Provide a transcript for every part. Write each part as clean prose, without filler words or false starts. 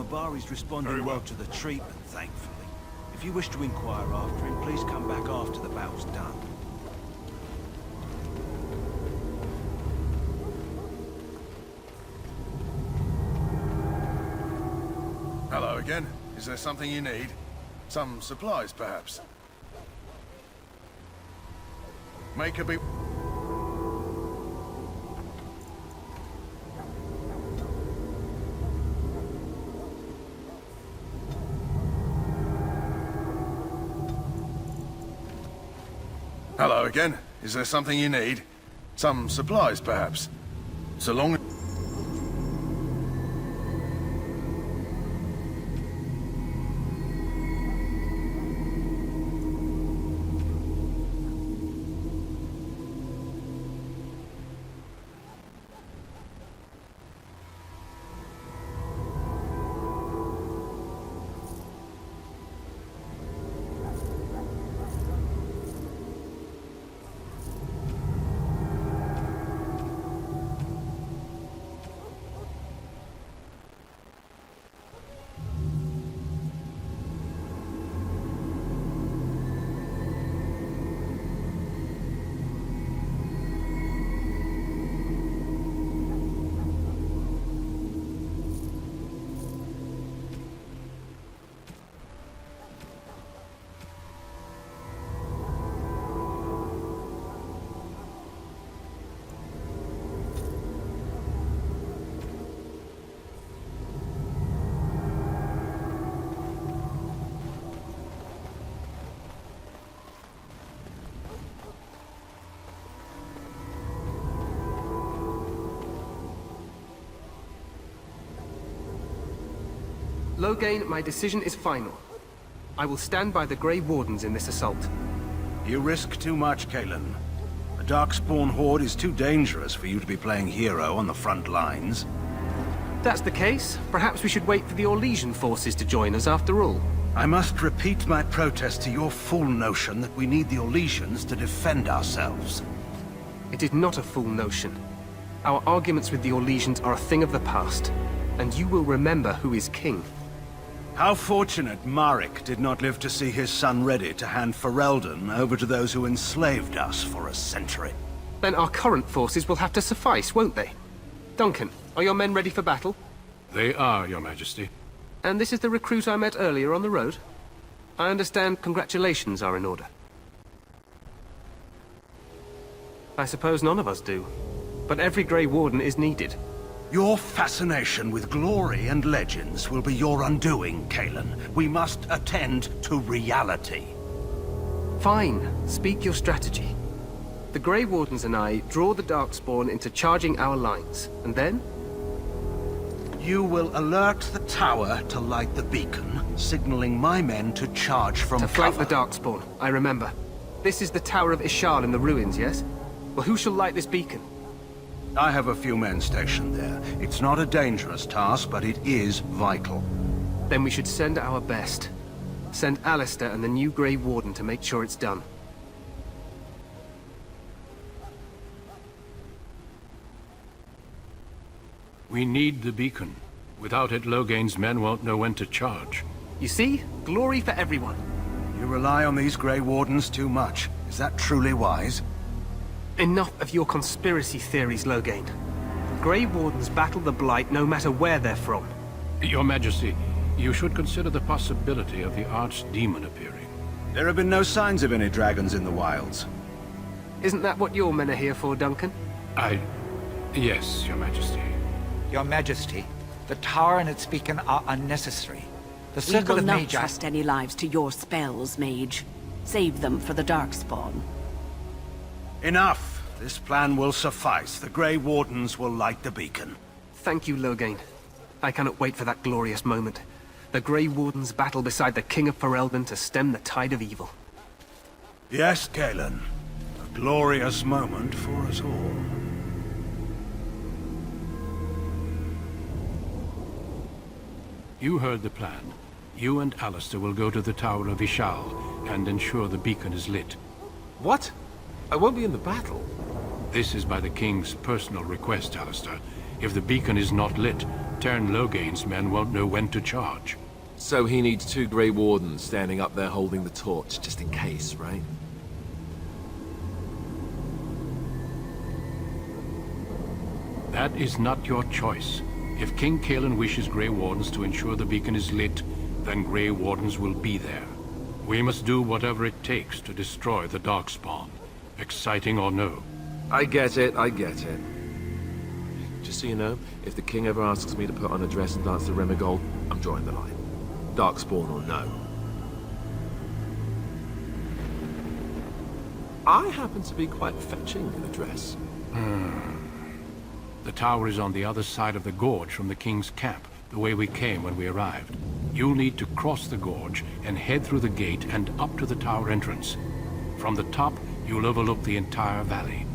Barbari's responding well to the treatment, thankfully. If you wish to inquire after him, please come back after the battle's done. Hello again. Is there something you need? Some supplies, perhaps? Make a be... Hello again. Is there something you need? Some supplies, perhaps? So long... Loghain, my decision is final. I will stand by the Grey Wardens in this assault. You risk too much, Cailan. The darkspawn Horde is too dangerous for you to be playing hero on the front lines. If that's the case, perhaps we should wait for the Orlesian forces to join us after all. I must repeat my protest to your fool notion that we need the Orlesians to defend ourselves. It is not a fool notion. Our arguments with the Orlesians are a thing of the past, and you will remember who is king. How fortunate Marek did not live to see his son ready to hand Ferelden over to those who enslaved us for a century. Then our current forces will have to suffice, won't they? Duncan, are your men ready for battle? They are, Your Majesty. And this is the recruit I met earlier on the road? I understand congratulations are in order. I suppose none of us do. But every Grey Warden is needed. Your fascination with glory and legends will be your undoing, Cailan. We must attend to reality. Fine. Speak your strategy. The Grey Wardens and I draw the darkspawn into charging our lines, and then? You will alert the tower to light the beacon, signaling my men to charge from cover. To flank the darkspawn, I remember. This is the Tower of Ishal in the ruins, yes? Well, who shall light this beacon? I have a few men stationed there. It's not a dangerous task, but it is vital. Then we should send our best. Send Alistar and the new Grey Warden to make sure it's done. We need the beacon. Without it, Loghain's men won't know when to charge. You see? Glory for everyone. You rely on these Grey Wardens too much. Is that truly wise? Enough of your conspiracy theories, Loghain. Grey Wardens battle the blight no matter where they're from. Your Majesty, you should consider the possibility of the archdemon appearing. There have been no signs of any dragons in the wilds. Isn't that what your men are here for, Duncan? Yes, Your Majesty. Your Majesty, the tower and its beacon are unnecessary. The We circle will of not mage... trust any lives to your spells, mage. Save them for the darkspawn. Enough! This plan will suffice. The Grey Wardens will light the beacon. Thank you, Loghain. I cannot wait for that glorious moment. The Grey Wardens battle beside the King of Ferelden to stem the tide of evil. Yes, Cailan. A glorious moment for us all. You heard the plan. You and Alistar will go to the Tower of Ishal and ensure the beacon is lit. What? I won't be in the battle. This is by the King's personal request, Alistar. If the beacon is not lit, Teryn Loghain's men won't know when to charge. So he needs 2 Grey Wardens standing up there holding the torch, just in case, right? That is not your choice. If King Cailan wishes Grey Wardens to ensure the beacon is lit, then Grey Wardens will be there. We must do whatever it takes to destroy the darkspawn, exciting or no. I get it, I get it. Just so you know, if the king ever asks me to put on a dress and dance the Remigold, I'm drawing the line. Darkspawn or no. I happen to be quite fetching in a dress. The tower is on the other side of the gorge from the king's camp, the way we came when we arrived. You'll need to cross the gorge and head through the gate and up to the tower entrance. From the top, you'll overlook the entire valley.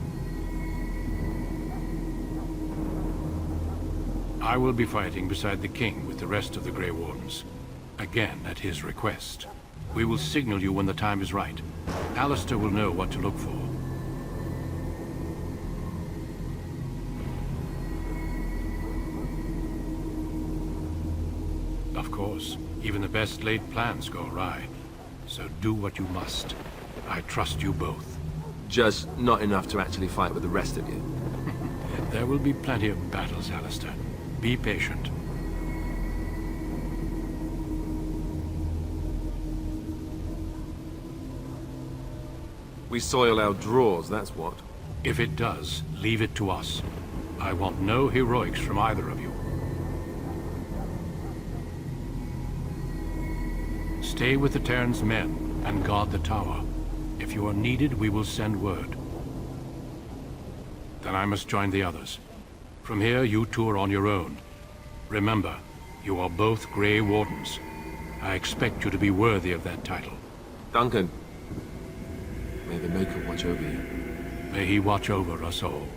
I will be fighting beside the king with the rest of the Grey Wardens. Again, at his request. We will signal you when the time is right. Alistar will know what to look for. Of course, even the best laid plans go awry. So do what you must. I trust you both. Just not enough to actually fight with the rest of you. There will be plenty of battles, Alistar. Be patient. We soil our drawers, that's what. If it does, leave it to us. I want no heroics from either of you. Stay with the Teryn's men and guard the tower. If you are needed, we will send word. Then I must join the others. From here, you two are on your own. Remember, you are both Grey Wardens. I expect you to be worthy of that title. Duncan, may the Maker watch over you. May he watch over us all.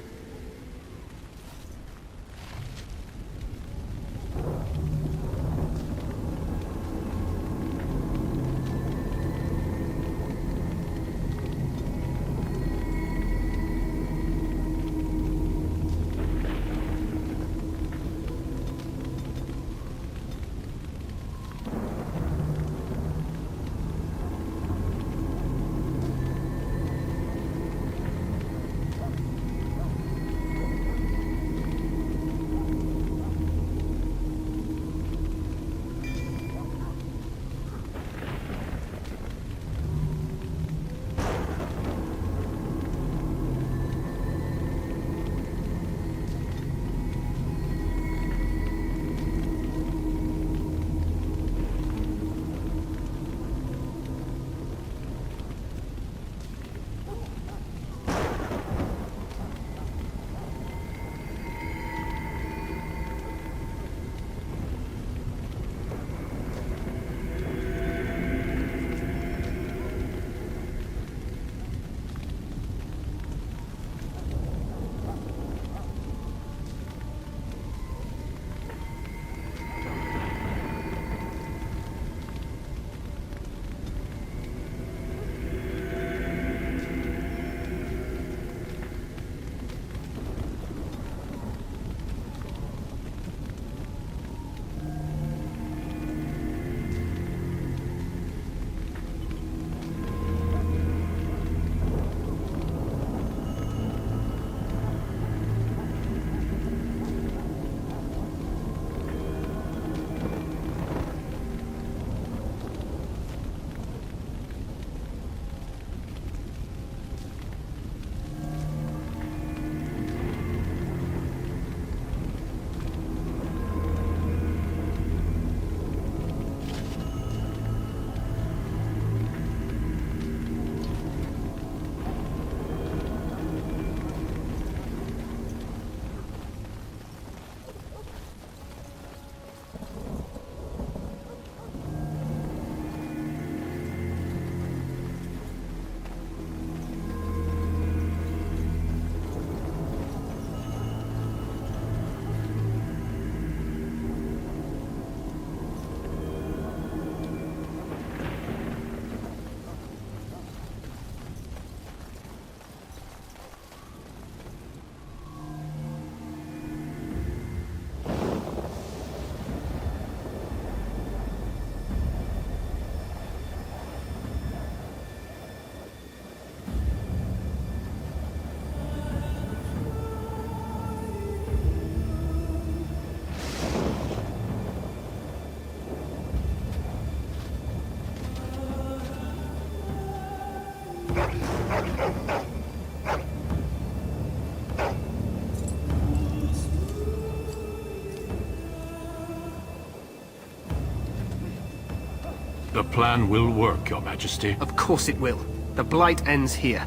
The plan will work, Your Majesty. Of course it will. The blight ends here.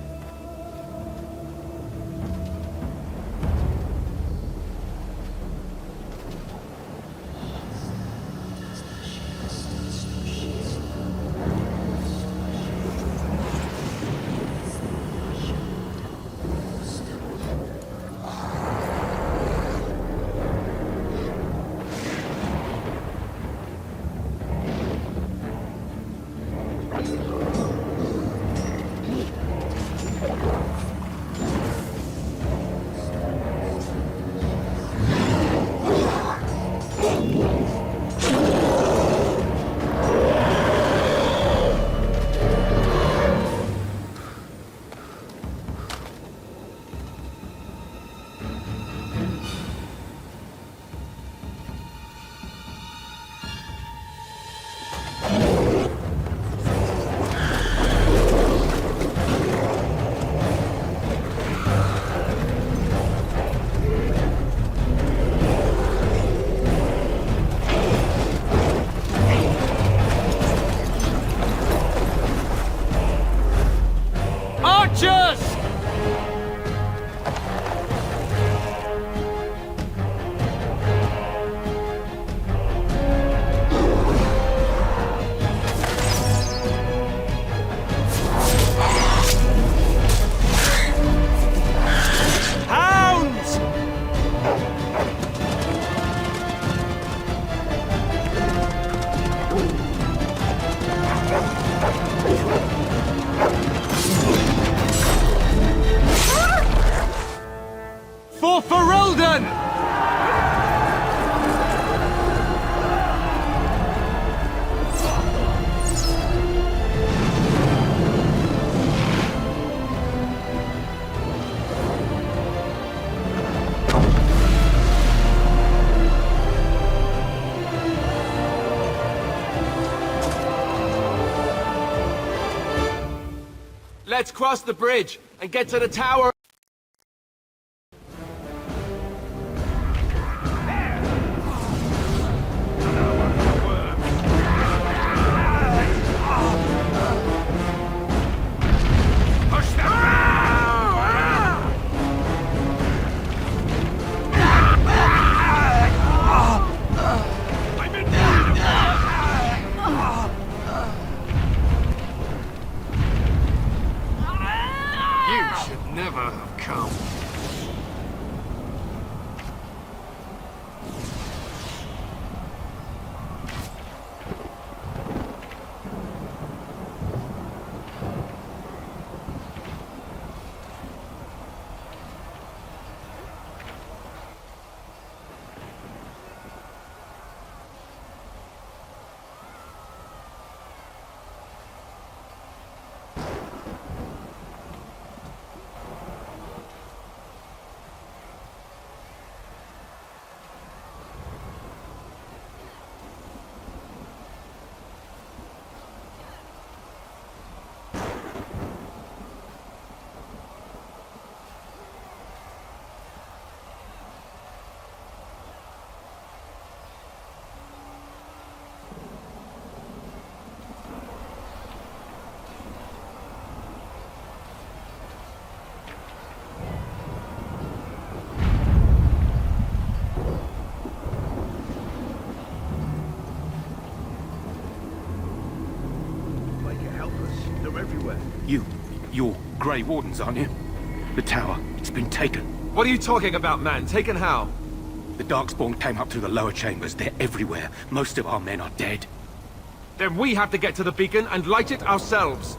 For Ferelden! Let's cross the bridge and get to the tower. You're Grey Wardens, aren't you? The tower, it's been taken. What are you talking about, man? Taken how? The darkspawn came up through the lower chambers. They're everywhere. Most of our men are dead. Then we have to get to the beacon and light it ourselves.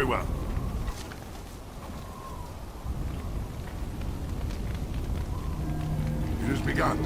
Very well. It has begun.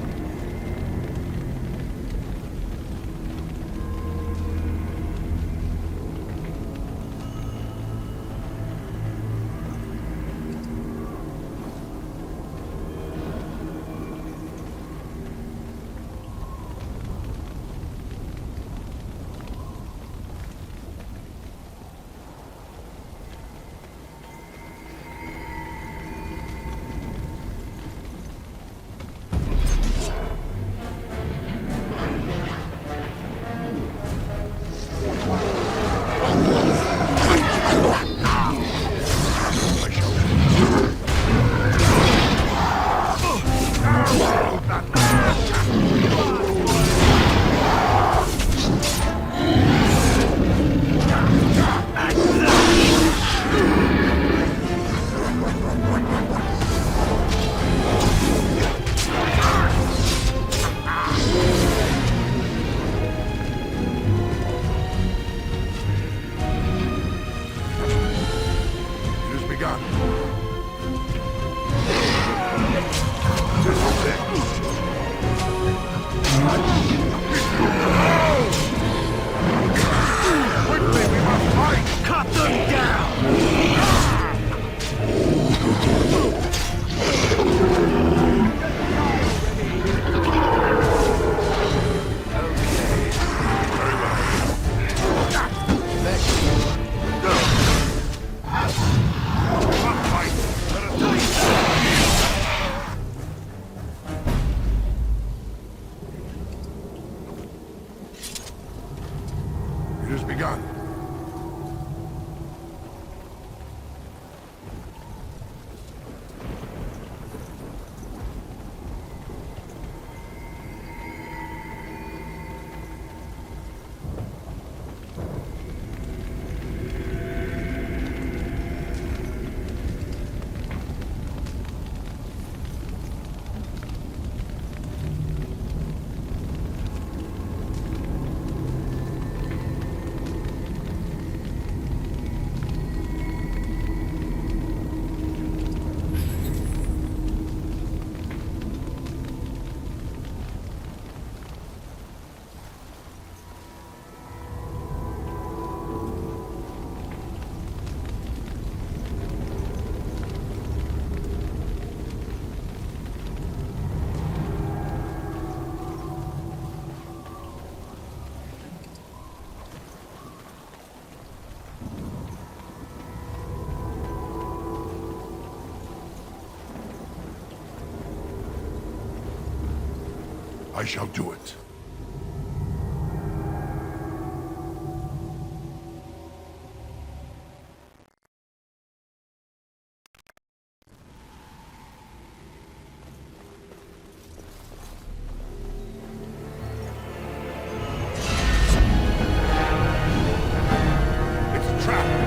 It has begun. I shall do it. It's a trap.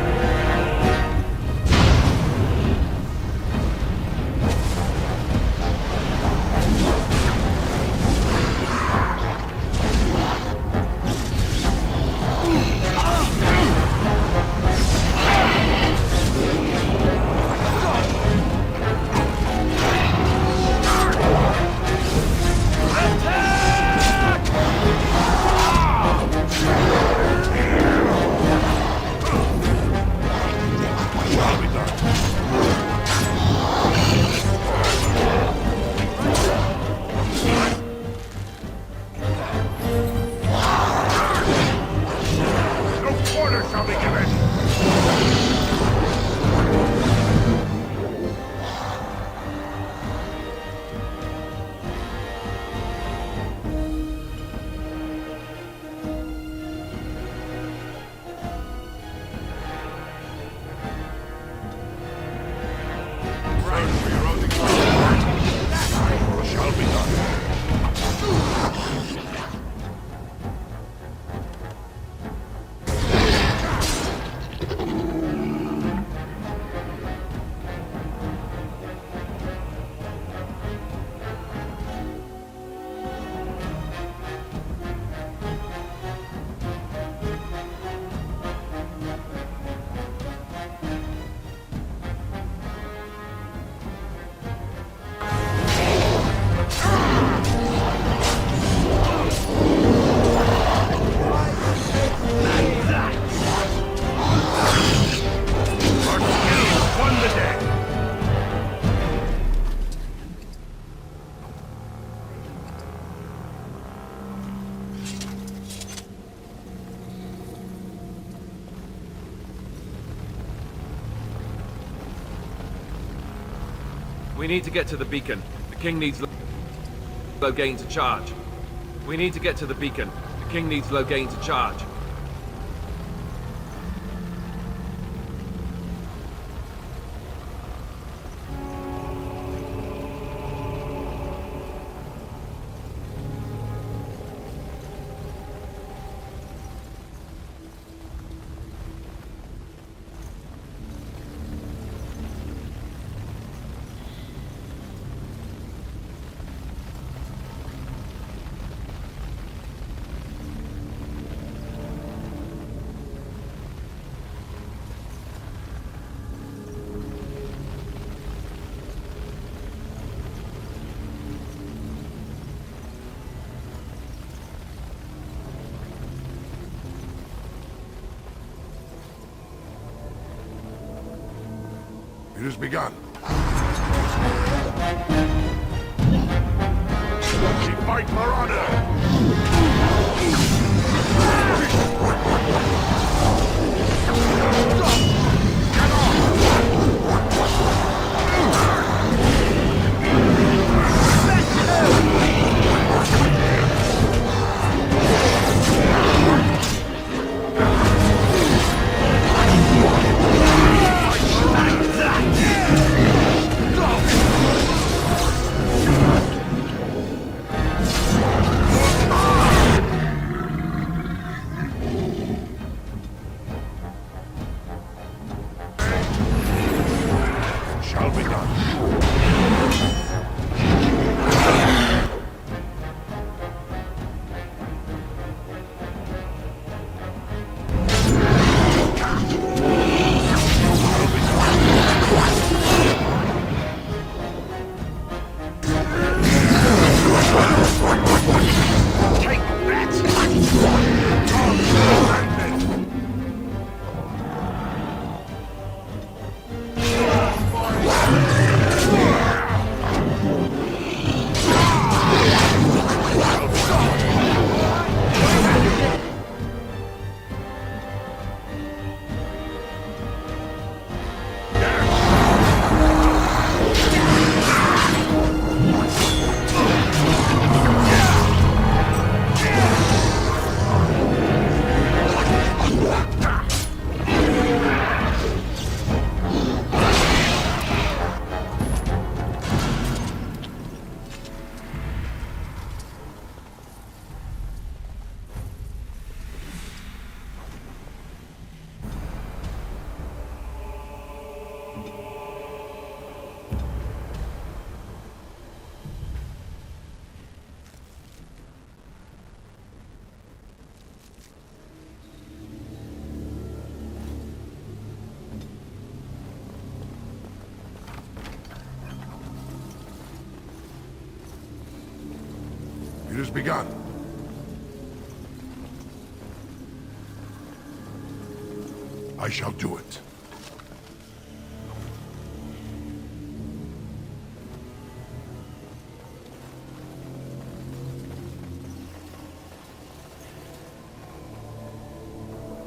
We need to get to the beacon. The king needs Loghain to charge. We need to get to the beacon. The king needs Loghain to charge. It has begun. We fight for honor! Shall be done. It has begun. I shall do it.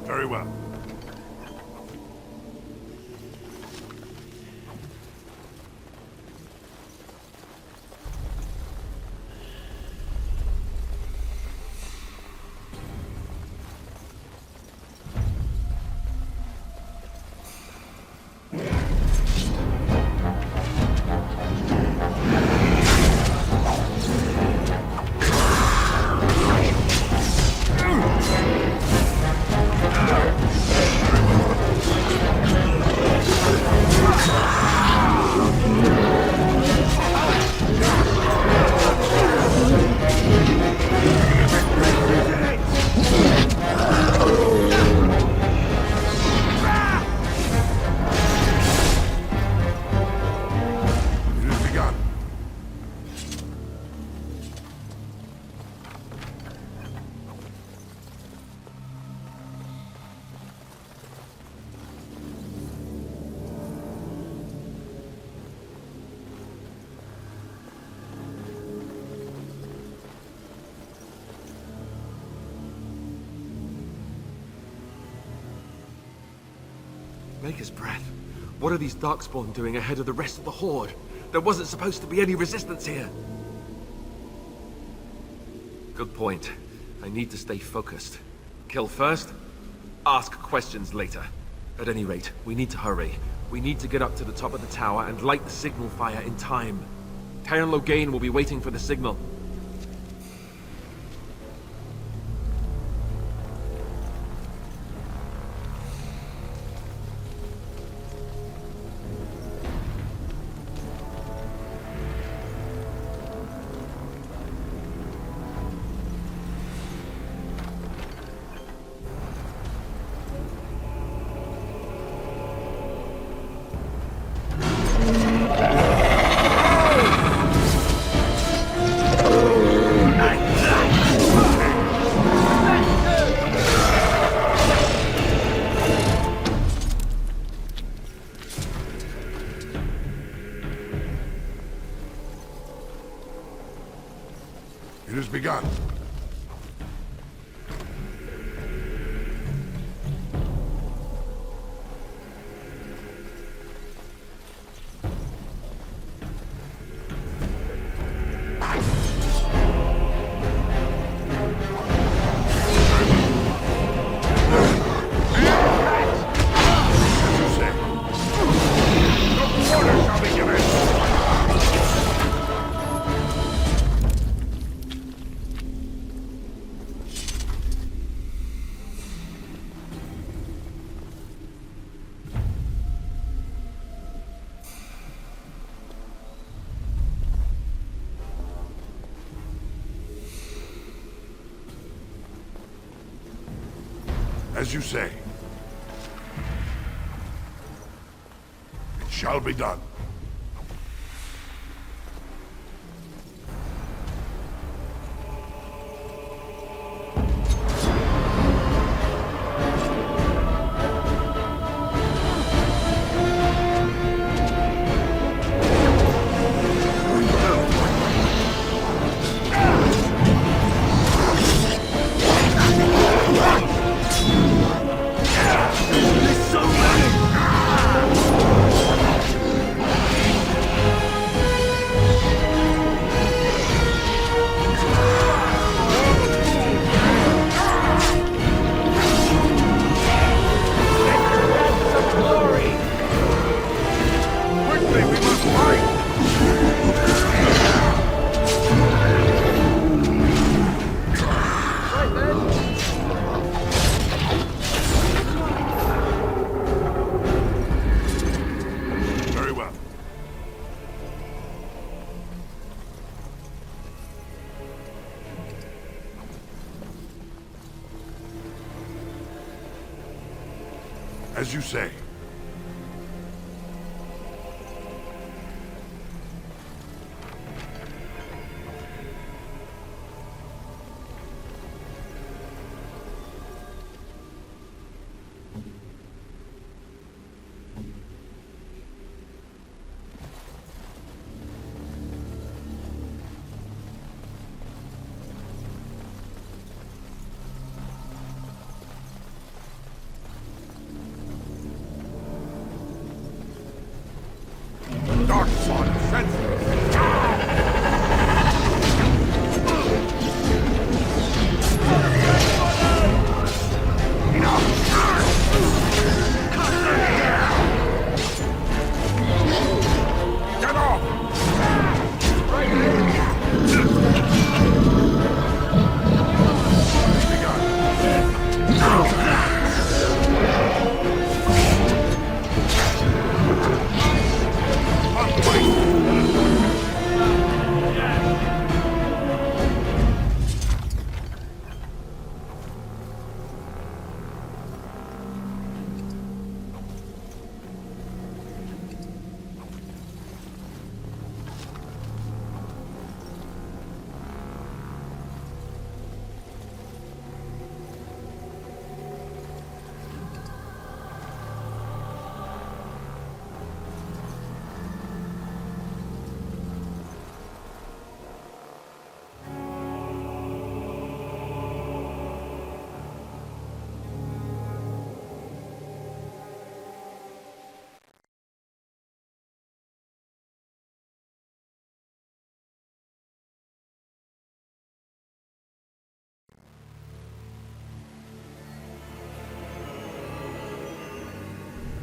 Very well. Maker's breath. What are these darkspawn doing ahead of the rest of the Horde? There wasn't supposed to be any resistance here. Good point. I need to stay focused. Kill first, ask questions later. At any rate, we need to hurry. We need to get up to the top of the tower and light the signal fire in time. Teryn Loghain will be waiting for the signal. It has begun. As you say. It shall be done. As you say.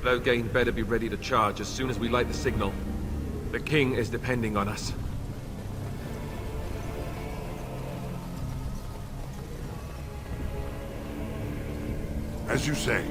Loghain better be ready to charge as soon as we light the signal. The king is depending on us. As you say.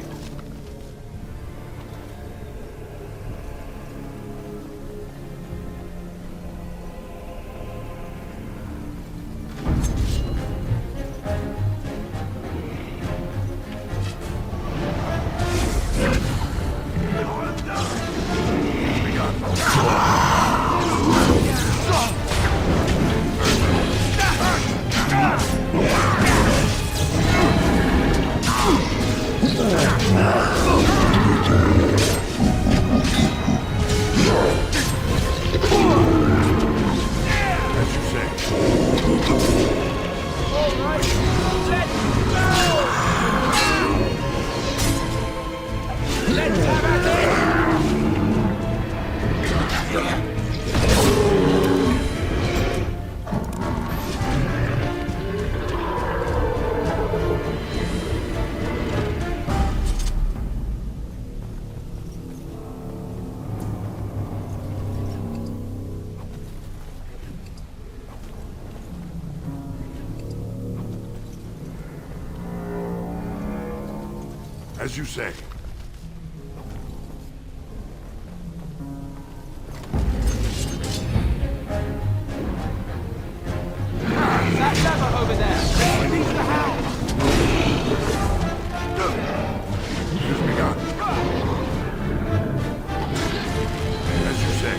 As you say. That lever over there! Release the hound! Use me gun. As you say.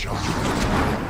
treasure.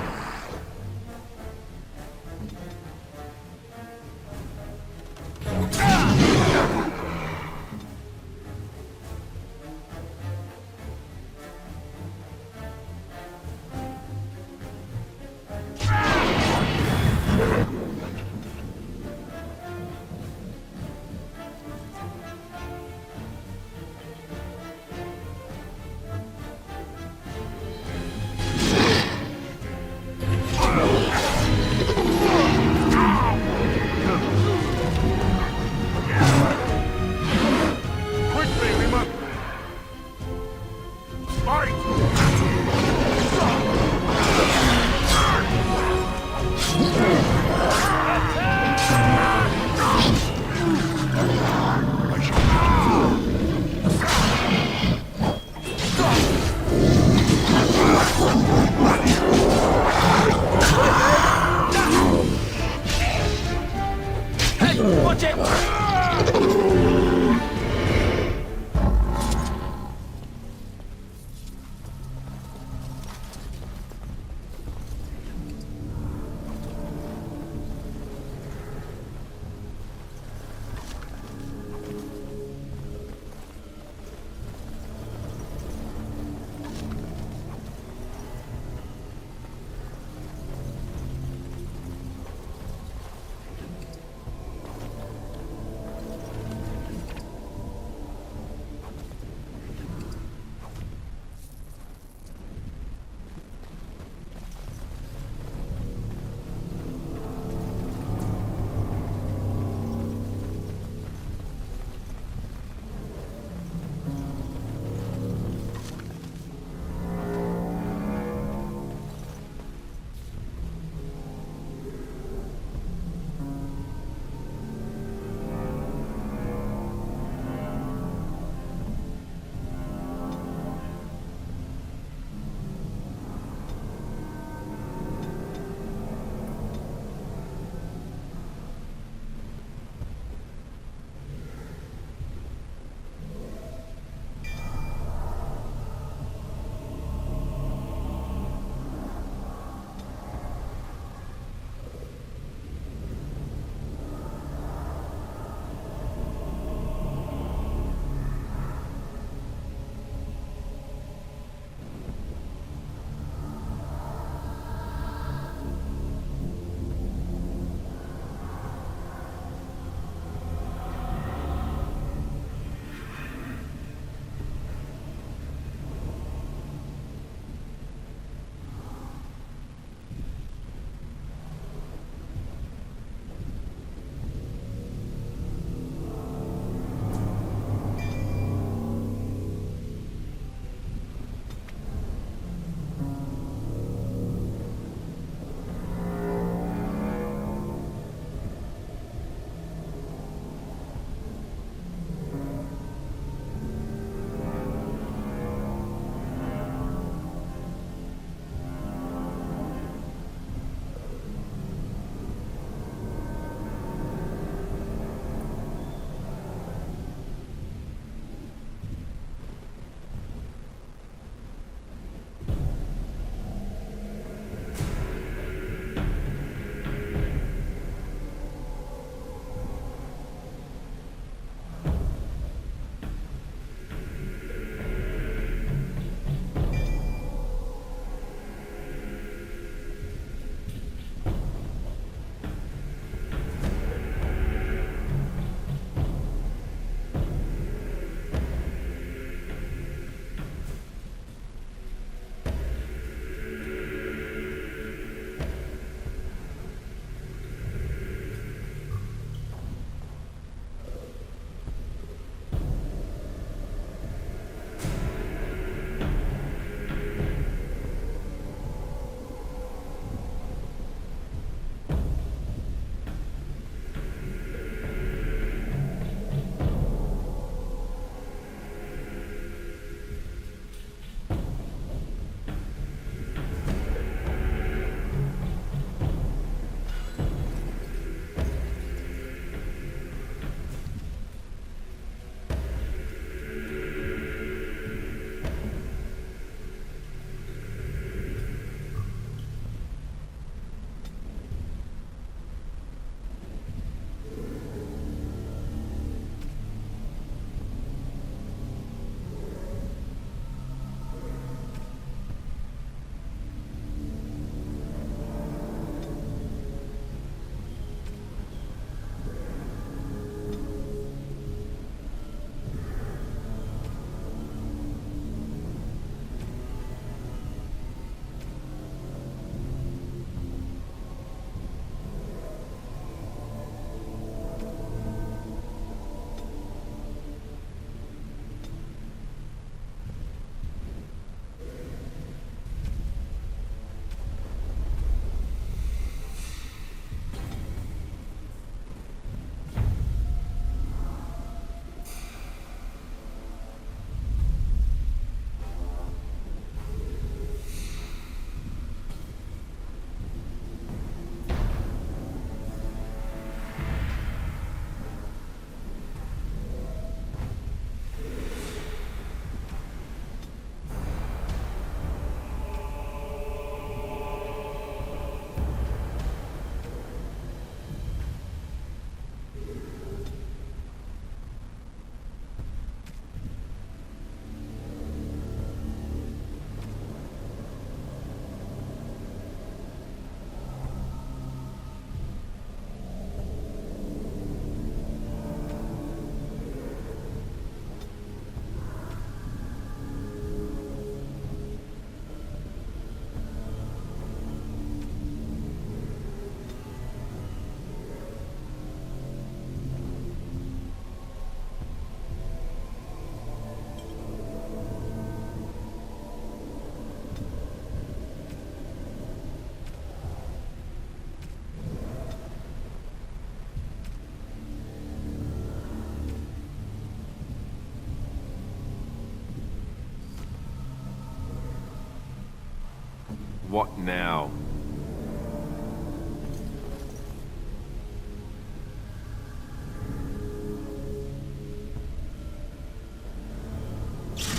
What now?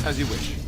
As you wish.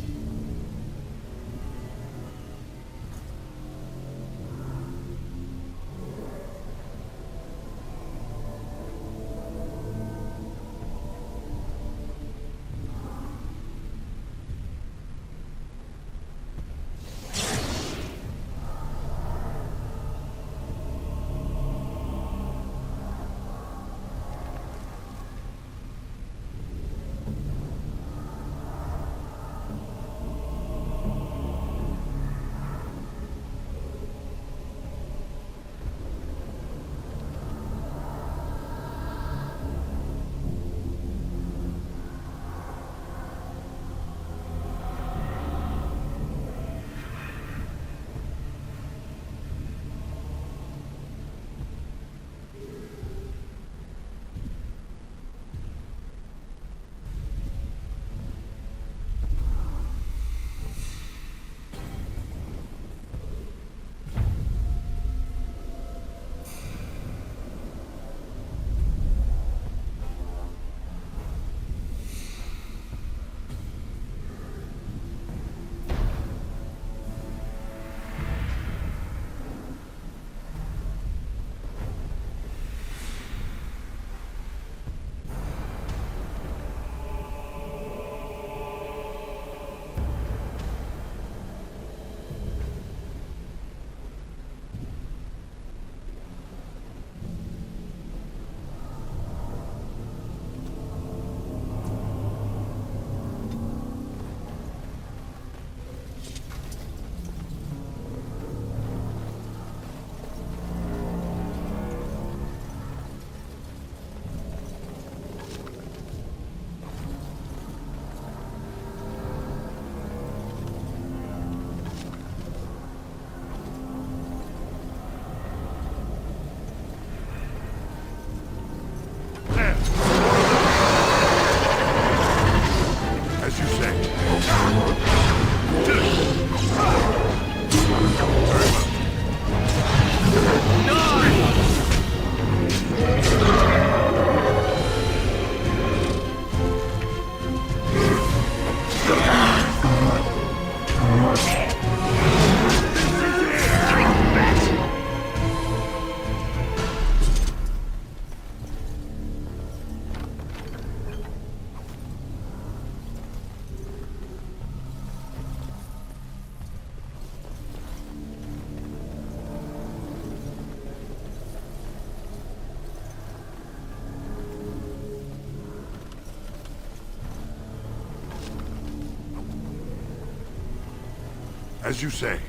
As you say.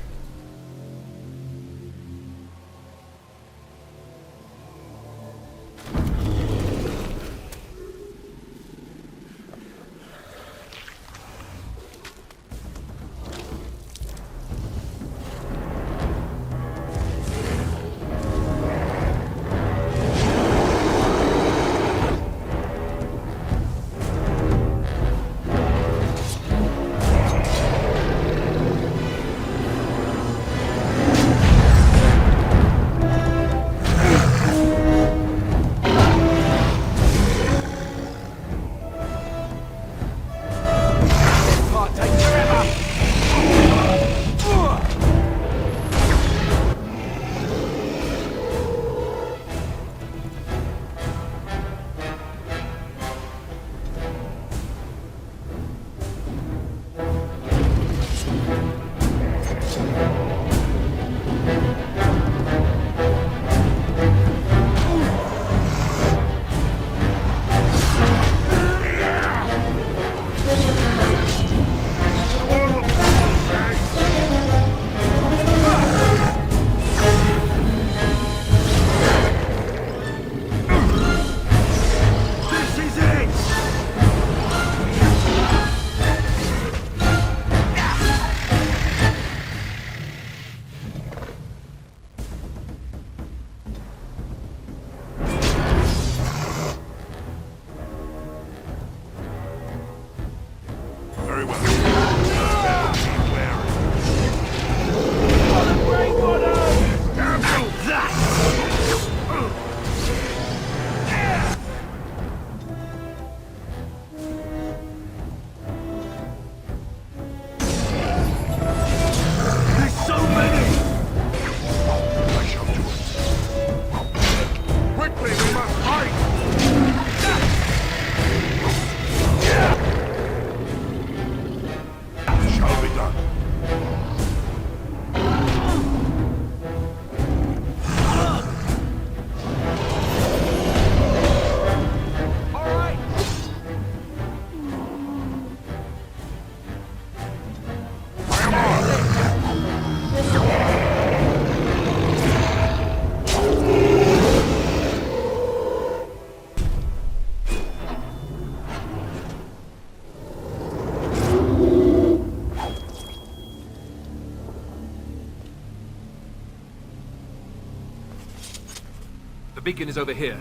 The beacon is over here.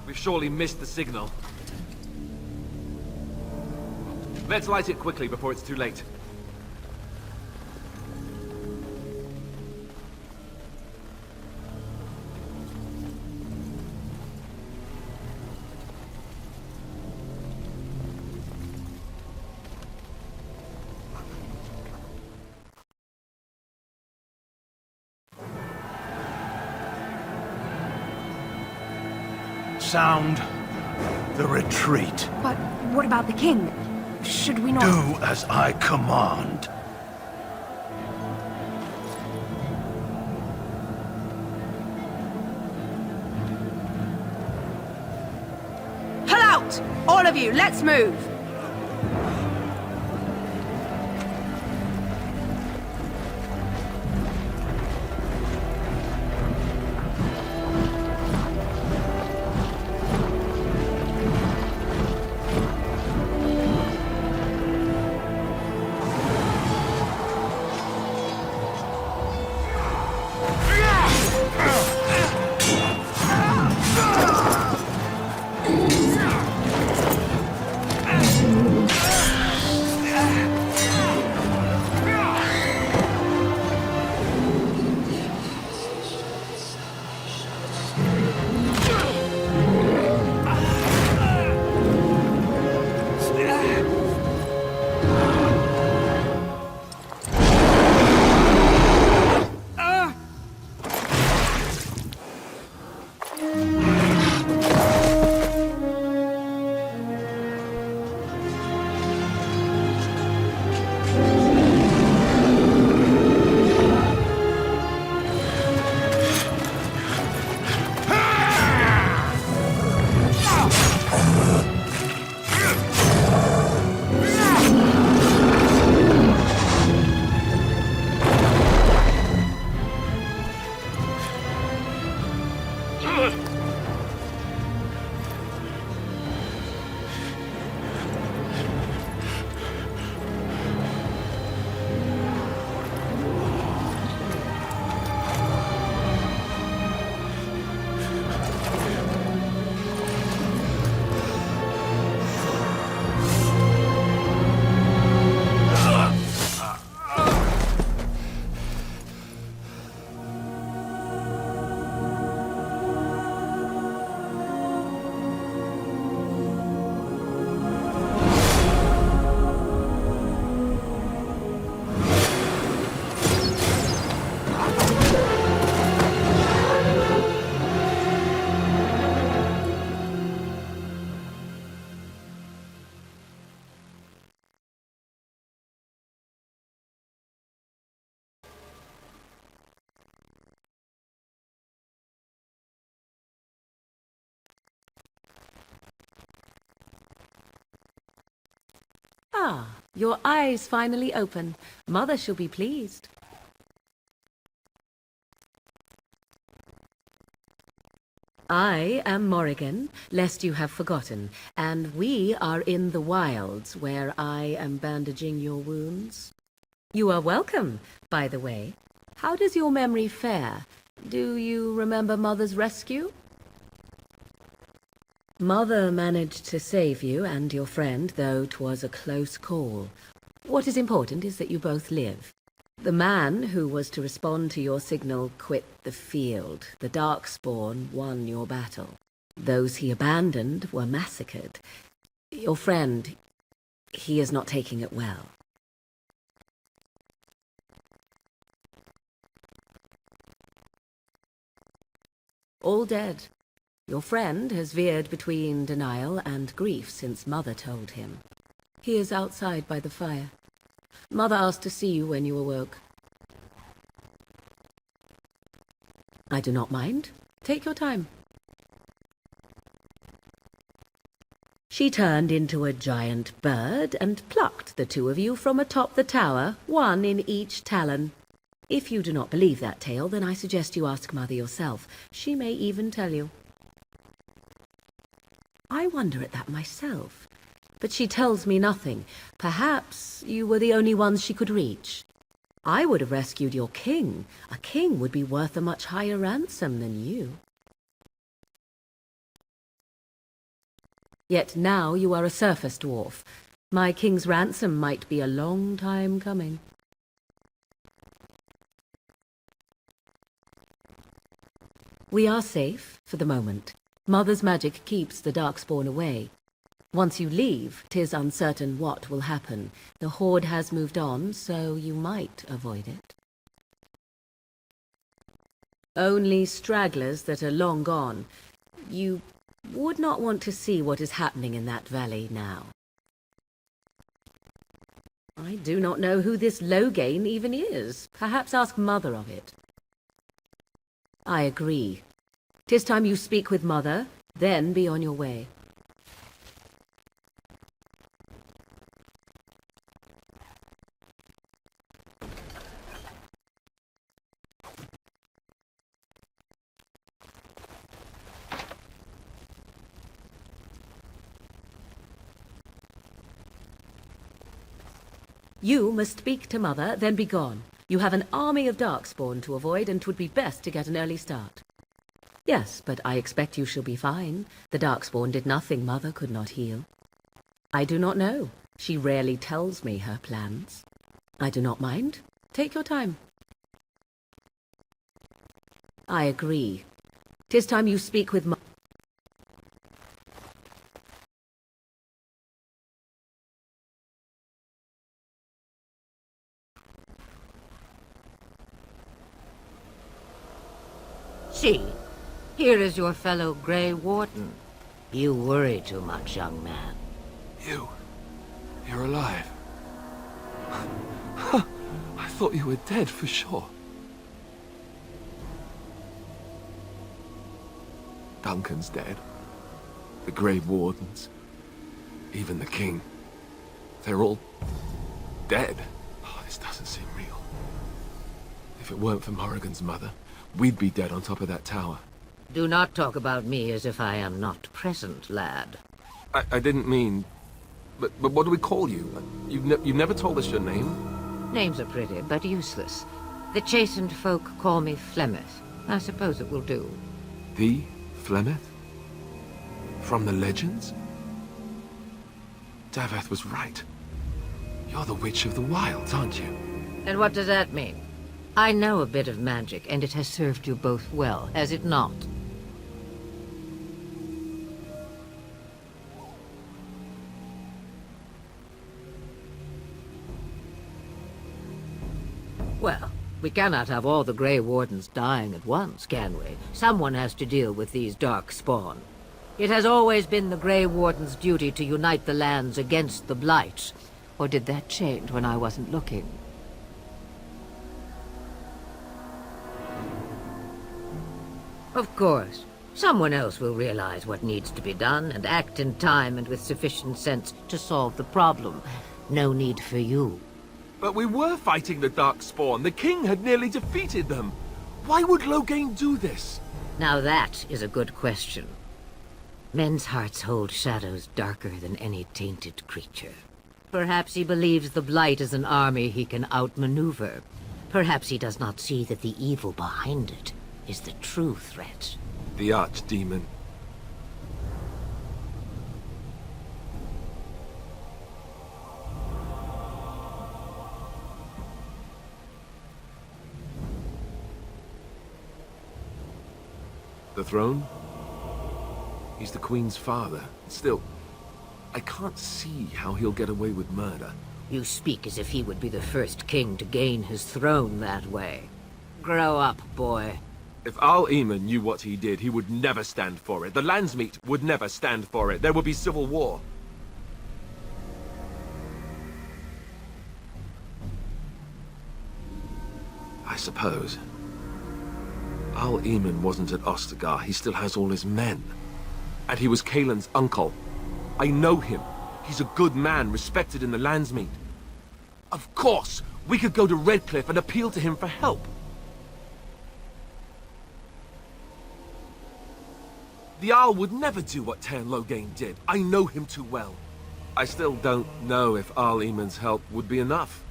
We've surely missed the signal. Let's light it quickly before it's too late. Sound the retreat. But what about the king? Should we not... Do as I command. Pull out! All of you, let's move! Ah, your eyes finally open. Mother shall be pleased. I am Morrigan, lest you have forgotten, and we are in the wilds where I am bandaging your wounds. You are welcome, by the way. How does your memory fare? Do you remember Mother's rescue? Mother managed to save you and your friend, though 'twas a close call. What is important is that you both live. The man who was to respond to your signal quit the field. The darkspawn won your battle. Those he abandoned were massacred. Your friend, he is not taking it well. All dead. Your friend has veered between denial and grief since Mother told him. He is outside by the fire. Mother asked to see you when you awoke. I do not mind. Take your time. She turned into a giant bird and plucked the two of you from atop the tower, one in each talon. If you do not believe that tale, then I suggest you ask Mother yourself. She may even tell you. I wonder at that myself, but she tells me nothing. Perhaps you were the only ones she could reach. I would have rescued your king. A king would be worth a much higher ransom than you. Yet now you are a surface dwarf. My king's ransom might be a long time coming. We are safe, for the moment. Mother's magic keeps the darkspawn away. Once you leave, 'tis uncertain what will happen. The Horde has moved on, so you might avoid it. Only stragglers that are long gone. You would not want to see what is happening in that valley now. I do not know who this Loghain even is. Perhaps ask Mother of it. I agree. 'Tis time you speak with Mother, then be on your way. You must speak to Mother, then be gone. You have an army of darkspawn to avoid, and 'twould be best to get an early start. Yes, but I expect you shall be fine. The darkspawn did nothing Mother could not heal. I do not know. She rarely tells me her plans. I do not mind. Take your time. I agree. 'Tis time you speak with Mother. See, here is your fellow Grey Warden. You worry too much, young man. You're alive. I thought you were dead for sure. Duncan's dead. The Grey Wardens. Even the King. They're all dead. Oh, this doesn't seem real. If it weren't for Morrigan's mother, we'd be dead on top of that tower. Do not talk about me as if I am not present, lad. I didn't mean... But what do we call you? You've never told us your name? Names are pretty, but useless. The chastened folk call me Flemeth. I suppose it will do. The Flemeth? From the legends? Daveth was right. You're the Witch of the Wilds, aren't you? And what does that mean? I know a bit of magic, and it has served you both well, has it not? Well, we cannot have all the Grey Wardens dying at once, can we? Someone has to deal with these darkspawn. It has always been the Grey Warden's duty to unite the lands against the blight. Or did that change when I wasn't looking? Of course. Someone else will realize what needs to be done and act in time and with sufficient sense to solve the problem. No need for you. But we were fighting the darkspawn. The King had nearly defeated them. Why would Loghain do this? Now that is a good question. Men's hearts hold shadows darker than any tainted creature. Perhaps he believes the blight is an army he can outmaneuver. Perhaps he does not see that the evil behind it is the true threat. The archdemon. The throne? He's the Queen's father. Still, I can't see how he'll get away with murder. You speak as if he would be the first king to gain his throne that way. Grow up, boy. If Al-Eamon knew what he did, he would never stand for it. The Landsmeet would never stand for it. There would be civil war. I suppose. Al-Eamon wasn't at Ostagar. He still has all his men. And he was Cailan's uncle. I know him. He's a good man, respected in the Landsmeet. Of course, we could go to Redcliffe and appeal to him for help. The Arl would never do what teryn Loghain did. I know him too well. I still don't know if Al-Eamon's help would be enough.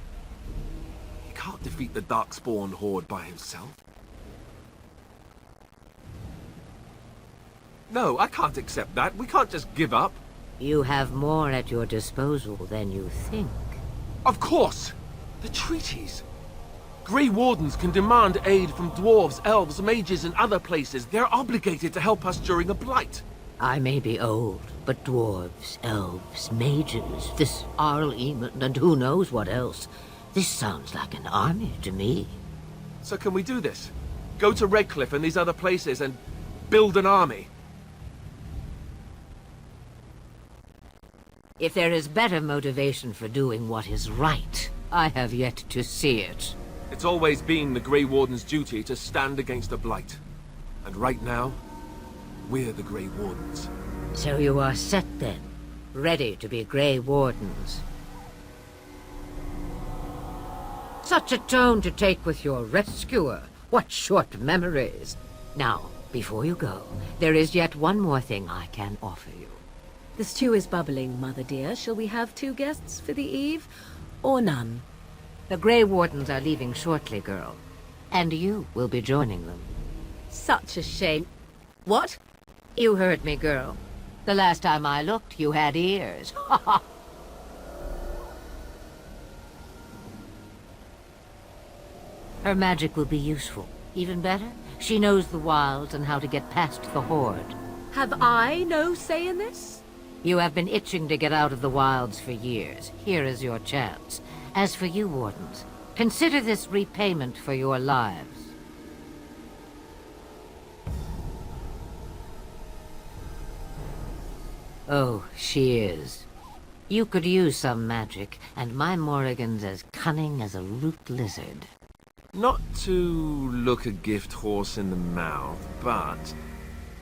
He can't defeat the darkspawn horde by himself. No, I can't accept that. We can't just give up. You have more at your disposal than you think. Of course! The treaties! Grey Wardens can demand aid from dwarves, elves, mages, and other places. They're obligated to help us during a blight. I may be old, but dwarves, elves, mages, this Arl Eamon, and who knows what else. This sounds like an army to me. So can we do this? Go to Redcliffe and these other places and build an army? If there is better motivation for doing what is right, I have yet to see it. It's always been the Grey Warden's duty to stand against the blight. And right now, we're the Grey Wardens. So you are set then, ready to be Grey Wardens. Such a tone to take with your rescuer. What short memories. Now, before you go, there is yet one more thing I can offer you. The stew is bubbling, Mother dear. Shall we have 2 guests for the eve, or none? The Grey Wardens are leaving shortly, girl. And you will be joining them. Such a shame. What? You heard me, girl. The last time I looked, you had ears. Ha ha! Her magic will be useful. Even better, she knows the wilds and how to get past the Horde. Have I no say in this? You have been itching to get out of the wilds for years. Here is your chance. As for you, Wardens, consider this repayment for your lives. Oh, she is. You could use some magic, and my Morrigan's as cunning as a root lizard. Not to look a gift horse in the mouth, but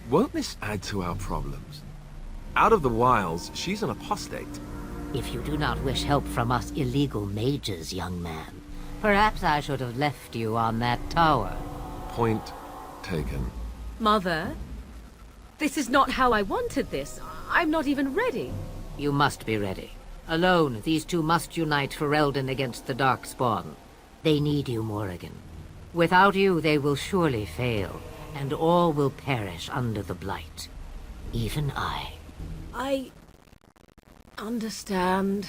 won't this add to our problems? Out of the wilds, she's an apostate. If you do not wish help from us illegal mages, young man, perhaps I should have left you on that tower. Point taken. Mother, this is not how I wanted this. I'm not even ready. You must be ready. Alone, these two must unite Ferelden against the darkspawn. They need you, Morrigan. Without you, they will surely fail, and all will perish under the blight. Even I. I understand.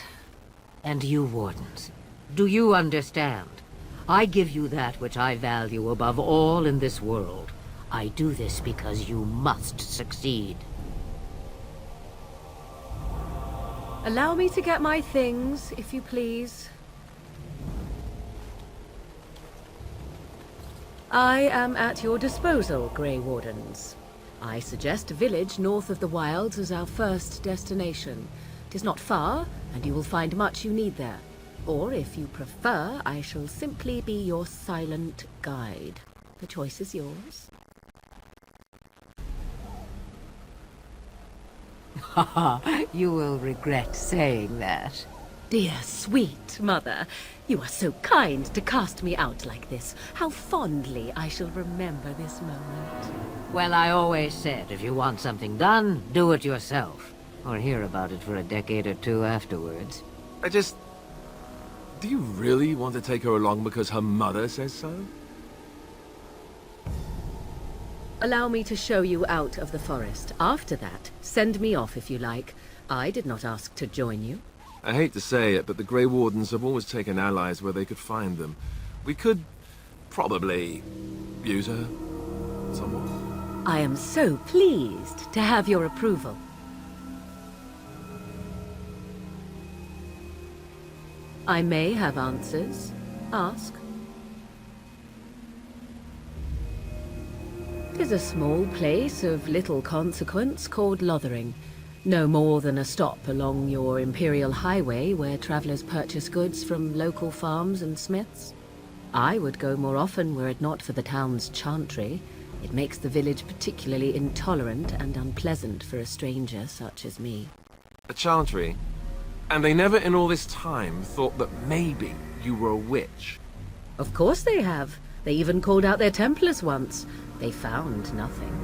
And you, Wardens, do you understand? I give you that which I value above all in this world. I do this because you must succeed. Allow me to get my things, if you please. I am at your disposal, Grey Wardens. I suggest a village north of the wilds as our first destination. It is not far, and you will find much you need there. Or, if you prefer, I shall simply be your silent guide. The choice is yours. Haha, you will regret saying that. Dear, sweet mother, you are so kind to cast me out like this. How fondly I shall remember this moment. Well, I always said, if you want something done, do it yourself. Or hear about it for a decade or two afterwards. Do you really want to take her along because her mother says so? Allow me to show you out of the forest. After that, send me off if you like. I did not ask to join you. I hate to say it, but the Grey Wardens have always taken allies where they could find them. We could probably use her somewhat. I am so pleased to have your approval. I may have answers. Ask. 'Tis a small place of little consequence called Loghain. No more than a stop along your Imperial Highway where travelers purchase goods from local farms and smiths. I would go more often were it not for the town's chantry. It makes the village particularly intolerant and unpleasant for a stranger such as me. A chantry? And they never in all this time thought that maybe you were a witch? Of course they have. They even called out their Templars once. They found nothing.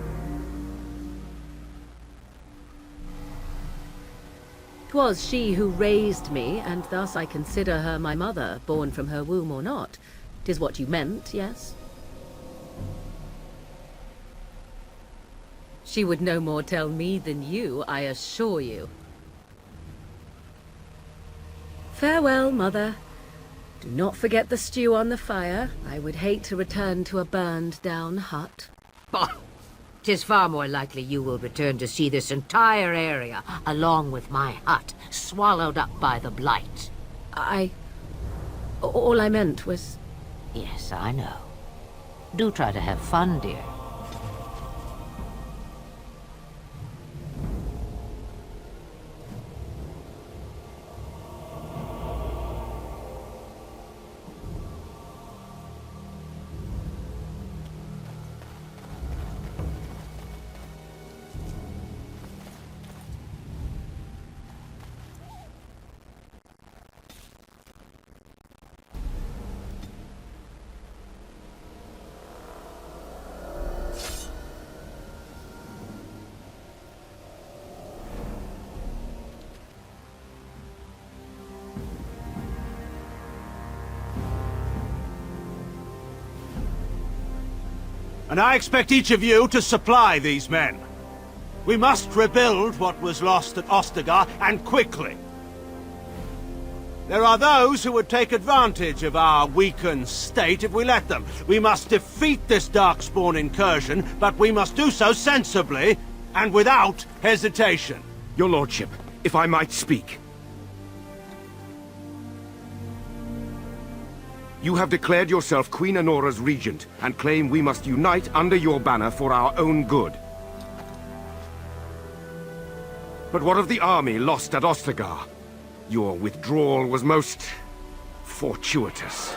'Twas she who raised me, and thus I consider her my mother, born from her womb or not. 'Tis what you meant, yes? She would no more tell me than you, I assure you. Farewell, Mother. Do not forget the stew on the fire. I would hate to return to a burned-down hut. Bah! 'Tis far more likely you will return to see this entire area, along with my hut, swallowed up by the blight. All I meant was... Yes, I know. Do try to have fun, dear. And I expect each of you to supply these men. We must rebuild what was lost at Ostagar, and quickly. There are those who would take advantage of our weakened state if we let them. We must defeat this darkspawn incursion, but we must do so sensibly and without hesitation. Your lordship, if I might speak. You have declared yourself Queen Anora's regent, and claim we must unite under your banner for our own good. But what of the army lost at Ostagar? Your withdrawal was most... fortuitous.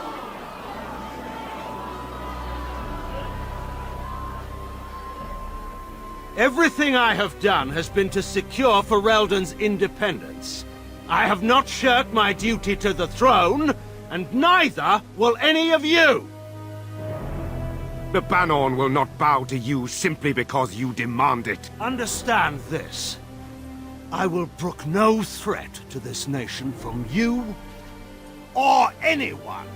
Everything I have done has been to secure Ferelden's independence. I have not shirked my duty to the throne, and neither will any of you! The Banorn will not bow to you simply because you demand it. Understand this. I will brook no threat to this nation from you or anyone.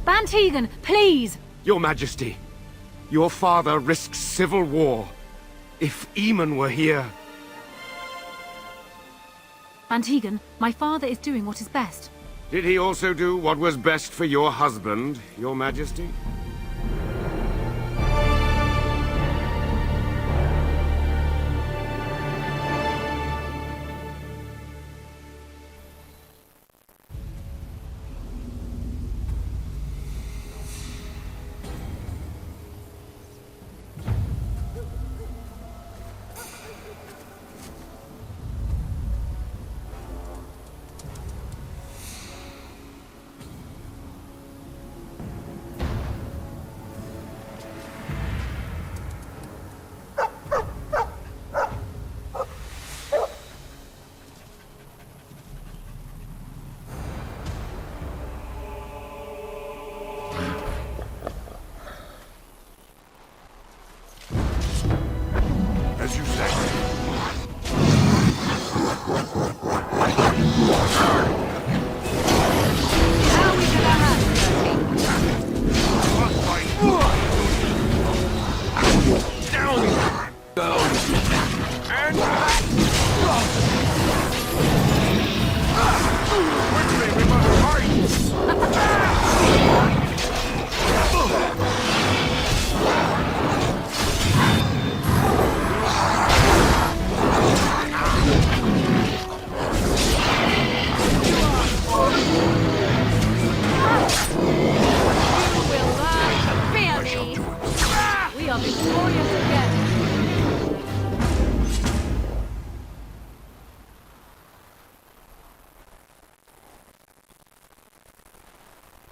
Bantegan, please! Your Majesty, your father risks civil war. If Eamon were here... Bantegan, my father is doing what is best. Did he also do what was best for your husband, Your Majesty?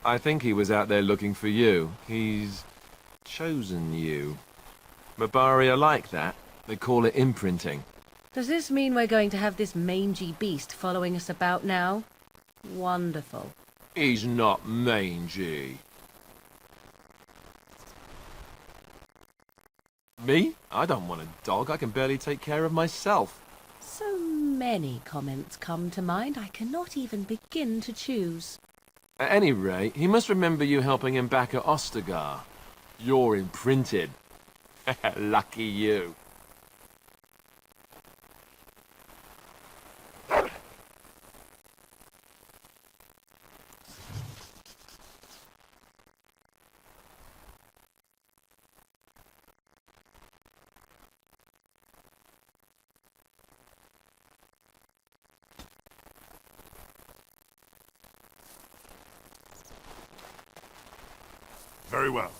I think he was out there looking for you. He's chosen you. Mabari are like that. They call it imprinting. Does this mean we're going to have this mangy beast following us about now? Wonderful. He's not mangy. Me? I don't want a dog. I can barely take care of myself. So many comments come to mind, I cannot even begin to choose. At any rate, he must remember you helping him back at Ostagar. You're imprinted. Lucky you. Very well.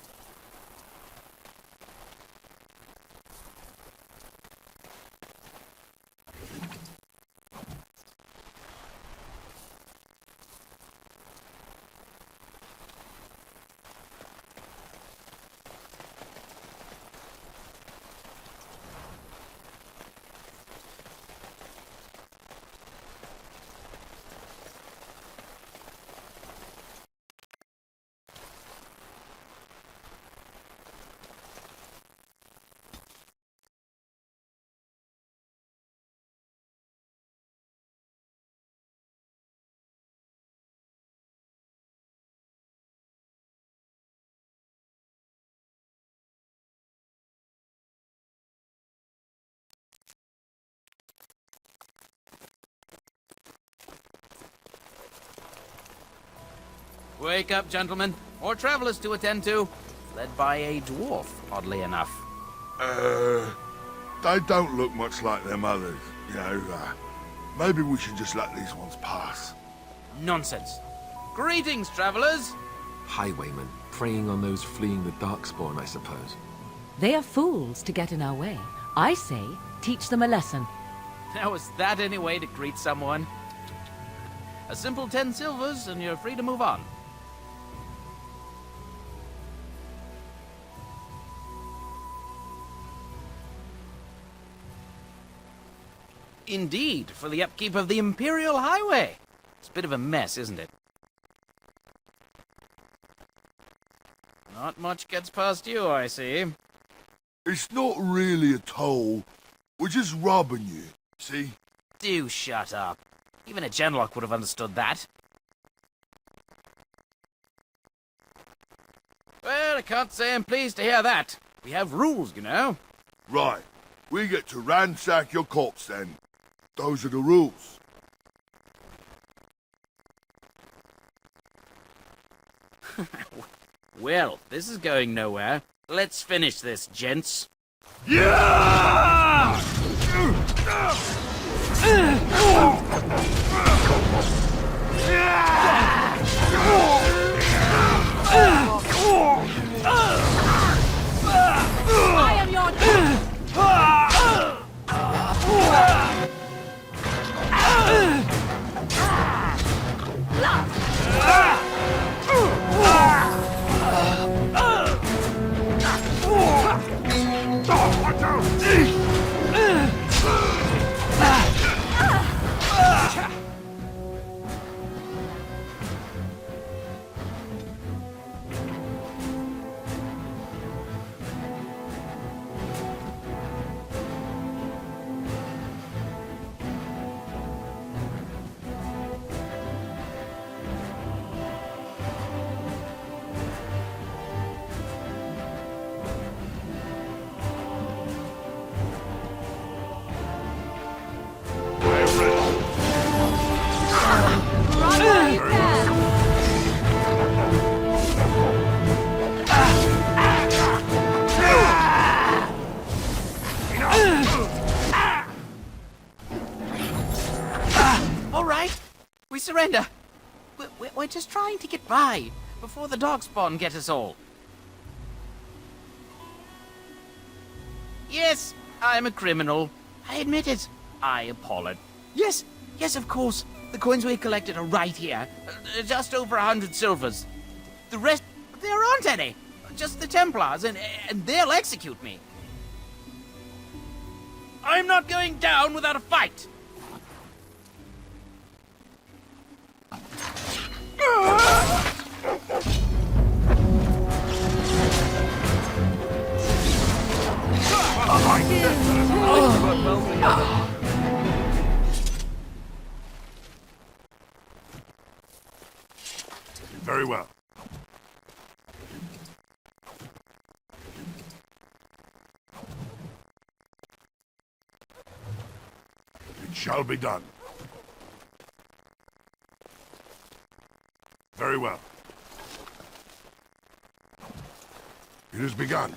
Wake up, gentlemen. More travelers to attend to. Led by a dwarf, oddly enough. They don't look much like them others, you know. Maybe we should just let these ones pass. Nonsense. Greetings, travelers. Highwaymen, preying on those fleeing the darkspawn, I suppose. They are fools to get in our way. I say, teach them a lesson. Now, is that any way to greet someone? A simple 10 silvers, and you're free to move on. Indeed, for the upkeep of the Imperial Highway. It's a bit of a mess, isn't it? Not much gets past you, I see. It's not really a toll. We're just robbing you, see? Do shut up. Even a Genlock would have understood that. Well, I can't say I'm pleased to hear that. We have rules, you know. Right. We get to ransack your corpse then. Those are the rules. Well, this is going nowhere. Let's finish this, gents. Yeah! I am your surrender. We're just trying to get by before the darkspawn get us all. Yes, I'm a criminal. I admit it. I apologize. Yes, of course. The coins we collected are right here. Just over 100 silvers. The rest, there aren't any. Just the Templars, and they'll execute me. I'm not going down without a fight. Very well. shall be done. Very well. It is begun.